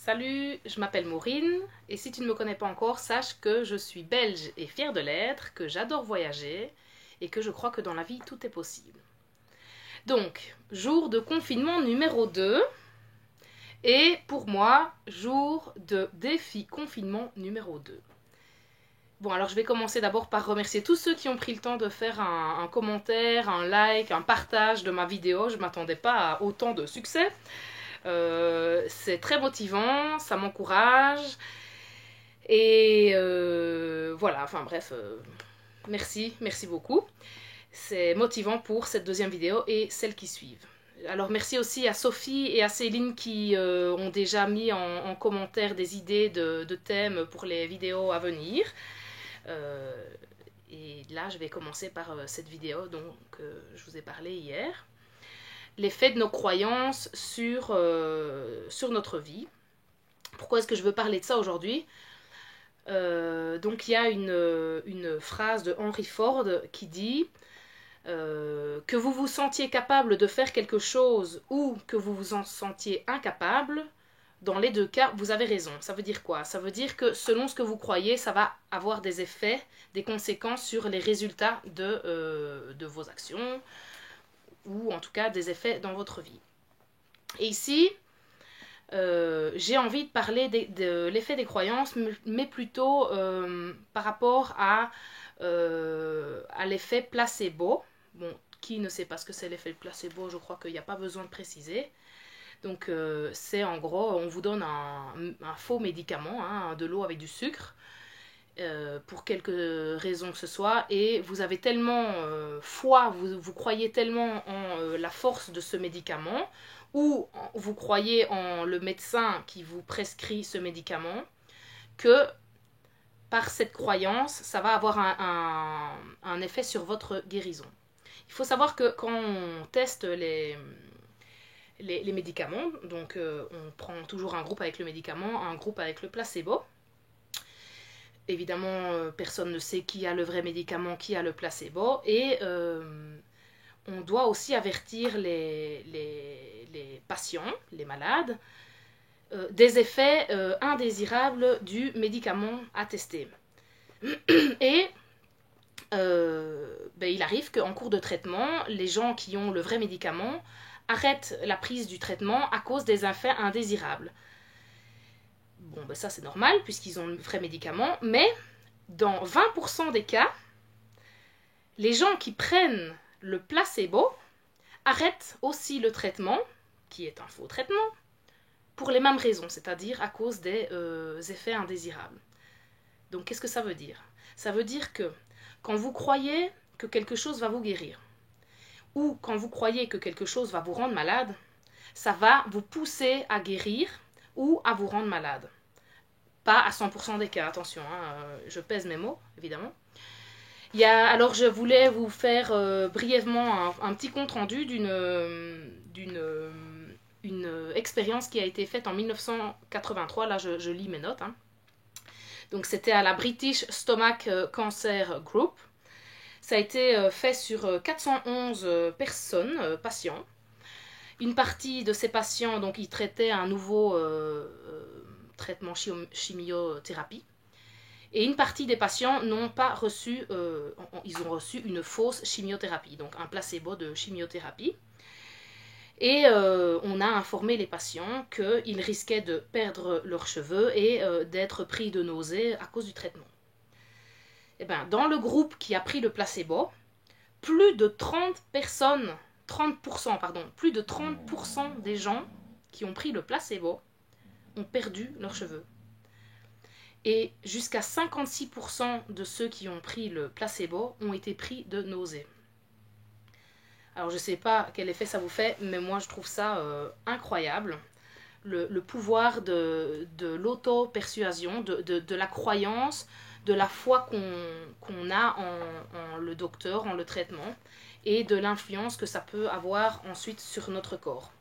Salut, je m'appelle Maureen et si tu ne me connais pas encore, sache que je suis belge et fière de l'être, que j'adore voyager et que je crois que dans la vie tout est possible. Donc, jour de confinement numéro 2 et pour moi, jour de défi confinement numéro 2. Bon, alors je vais commencer d'abord par remercier tous ceux qui ont pris le temps de faire un commentaire, un like, un partage de ma vidéo. Je ne m'attendais pas à autant de succès. C'est très motivant, ça m'encourage. Et voilà, enfin bref, merci beaucoup. C'est motivant pour cette deuxième vidéo et celles qui suivent. Alors merci aussi à Sophie et à Céline qui ont déjà mis en commentaire des idées de thèmes pour les vidéos à venir. Et là, je vais commencer par cette vidéo dont je vous ai parlé hier. L'effet de nos croyances sur notre vie. Pourquoi est-ce que je veux parler de ça aujourd'hui ? Donc il y a une phrase de Henry Ford qui dit que vous vous sentiez capable de faire quelque chose ou que vous vous en sentiez incapable, dans les deux cas, vous avez raison. Ça veut dire quoi ? Ça veut dire que selon ce que vous croyez, ça va avoir des effets, des conséquences sur les résultats de vos actions, ou en tout cas des effets dans votre vie. Et ici, j'ai envie de parler de l'effet des croyances, mais plutôt par rapport à l'effet placebo. Bon, qui ne sait pas ce que c'est l'effet placebo, je crois qu'il n'y a pas besoin de préciser. Donc c'est en gros, on vous donne un faux médicament, hein, de l'eau avec du sucre, pour quelque raison que ce soit, et vous avez tellement foi, vous croyez tellement en la force de ce médicament, ou vous croyez en le médecin qui vous prescrit ce médicament, que par cette croyance, ça va avoir un effet sur votre guérison. Il faut savoir que quand on teste les médicaments, donc on prend toujours un groupe avec le médicament, un groupe avec le placebo. Évidemment, personne ne sait qui a le vrai médicament, qui a le placebo, et on doit aussi avertir les patients, les malades, des effets indésirables du médicament à tester. Et il arrive qu'en cours de traitement, les gens qui ont le vrai médicament arrêtent la prise du traitement à cause des effets indésirables. Bon, ça c'est normal puisqu'ils ont le vrai médicament, mais dans 20% des cas, les gens qui prennent le placebo arrêtent aussi le traitement, qui est un faux traitement, pour les mêmes raisons, c'est-à-dire à cause des effets indésirables. Donc qu'est-ce que ça veut dire ? Ça veut dire que quand vous croyez que quelque chose va vous guérir, ou quand vous croyez que quelque chose va vous rendre malade, ça va vous pousser à guérir ou à vous rendre malade. Pas à 100% des cas, attention, hein, je pèse mes mots, évidemment. Alors je voulais vous faire brièvement un petit compte rendu d'une expérience qui a été faite en 1983, là je lis mes notes. Hein. Donc c'était à la British Stomach Cancer Group. Ça a été fait sur 411 personnes, patients. Une partie de ces patients, donc ils traitaient un nouveau traitement chimiothérapie. Et une partie des patients n'ont pas reçu, ils ont reçu une fausse chimiothérapie, donc un placebo de chimiothérapie. Et on a informé les patients qu'ils risquaient de perdre leurs cheveux et d'être pris de nausées à cause du traitement. Et bien, dans le groupe qui a pris le placebo, plus de 30%, plus de 30% des gens qui ont pris le placebo ont perdu leurs cheveux. Et jusqu'à 56% de ceux qui ont pris le placebo ont été pris de nausées. Alors je ne sais pas quel effet ça vous fait, mais moi je trouve ça incroyable. Le pouvoir de l'auto-persuasion, de la croyance, de la foi qu'on a en le docteur, en le traitement, et de l'influence que ça peut avoir ensuite sur notre corps.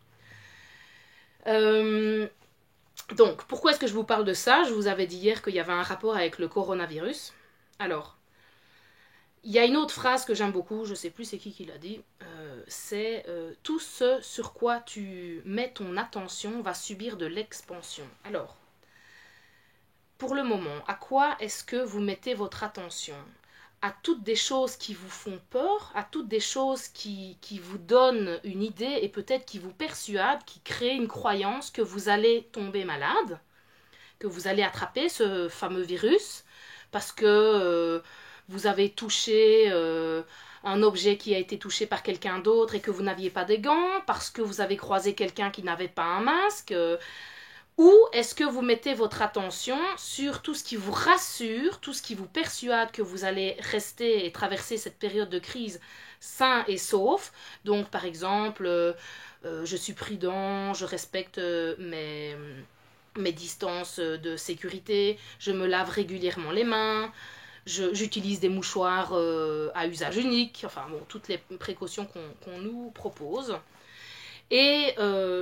Donc, pourquoi est-ce que je vous parle de ça ? Je vous avais dit hier qu'il y avait un rapport avec le coronavirus. Alors, il y a une autre phrase que j'aime beaucoup, je ne sais plus c'est qui l'a dit. c'est tout ce sur quoi tu mets ton attention va subir de l'expansion. Alors, pour le moment, à quoi est-ce que vous mettez votre attention? À toutes des choses qui vous font peur, à toutes des choses qui vous donnent une idée et peut-être qui vous persuadent, qui créent une croyance que vous allez tomber malade, que vous allez attraper ce fameux virus, parce que vous avez touché un objet qui a été touché par quelqu'un d'autre et que vous n'aviez pas des gants, parce que vous avez croisé quelqu'un qui n'avait pas un masque. Ou est-ce que vous mettez votre attention sur tout ce qui vous rassure, tout ce qui vous persuade que vous allez rester et traverser cette période de crise sain et sauf? Donc par exemple, je suis prudent, je respecte mes distances de sécurité, je me lave régulièrement les mains, j'utilise des mouchoirs à usage unique, enfin bon, toutes les précautions qu'on nous propose. Et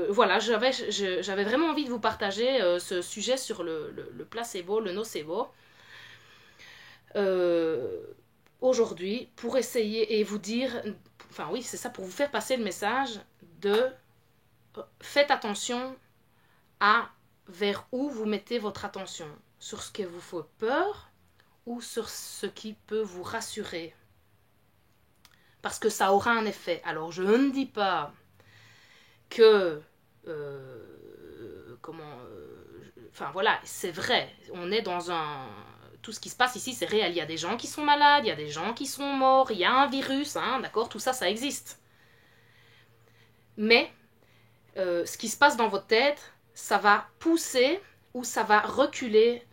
voilà, j'avais vraiment envie de vous partager ce sujet sur le placebo, le nocebo, aujourd'hui, pour essayer et vous dire, enfin oui, c'est ça, pour vous faire passer le message de faites attention à vers où vous mettez votre attention, sur ce qui vous fait peur ou sur ce qui peut vous rassurer. Parce que ça aura un effet. Alors je ne dis pas que enfin voilà, c'est vrai, on est dans un... Tout ce qui se passe ici, c'est réel. Il y a des gens qui sont malades, il y a des gens qui sont morts, il y a un virus, hein, d'accord, tout ça, ça existe. Mais ce qui se passe dans votre tête, ça va pousser ou ça va reculer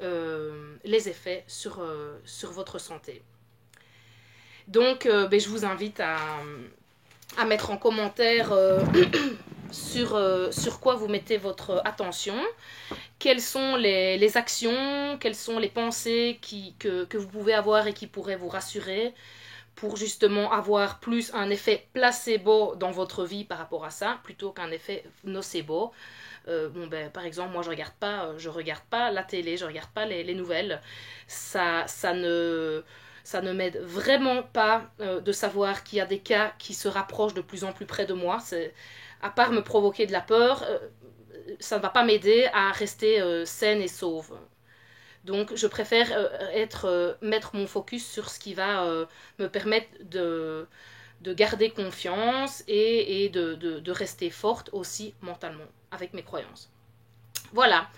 les effets sur votre santé. Donc, je vous invite à mettre en commentaire sur quoi vous mettez votre attention, quelles sont les actions, quelles sont les pensées que vous pouvez avoir et qui pourraient vous rassurer pour justement avoir plus un effet placebo dans votre vie par rapport à ça, plutôt qu'un effet nocebo. Par exemple, moi je regarde pas la télé, je regarde pas les nouvelles. Ça ne m'aide vraiment pas de savoir qu'il y a des cas qui se rapprochent de plus en plus près de moi. À part me provoquer de la peur, ça ne va pas m'aider à rester saine et sauve. Donc je préfère mettre mon focus sur ce qui va me permettre de garder confiance et de rester forte aussi mentalement avec mes croyances. Voilà.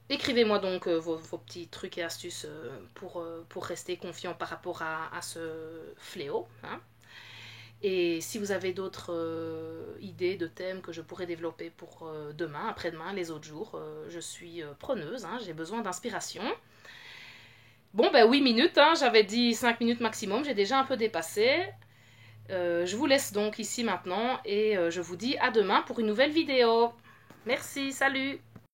Écrivez-moi donc vos petits trucs et astuces pour rester confiant par rapport à ce fléau. Hein. Et si vous avez d'autres idées de thèmes que je pourrais développer pour demain, après-demain, les autres jours, je suis preneuse, hein, j'ai besoin d'inspiration. Bon, 8 minutes, hein, j'avais dit 5 minutes maximum, j'ai déjà un peu dépassé. Je vous laisse donc ici maintenant et je vous dis à demain pour une nouvelle vidéo. Merci, salut!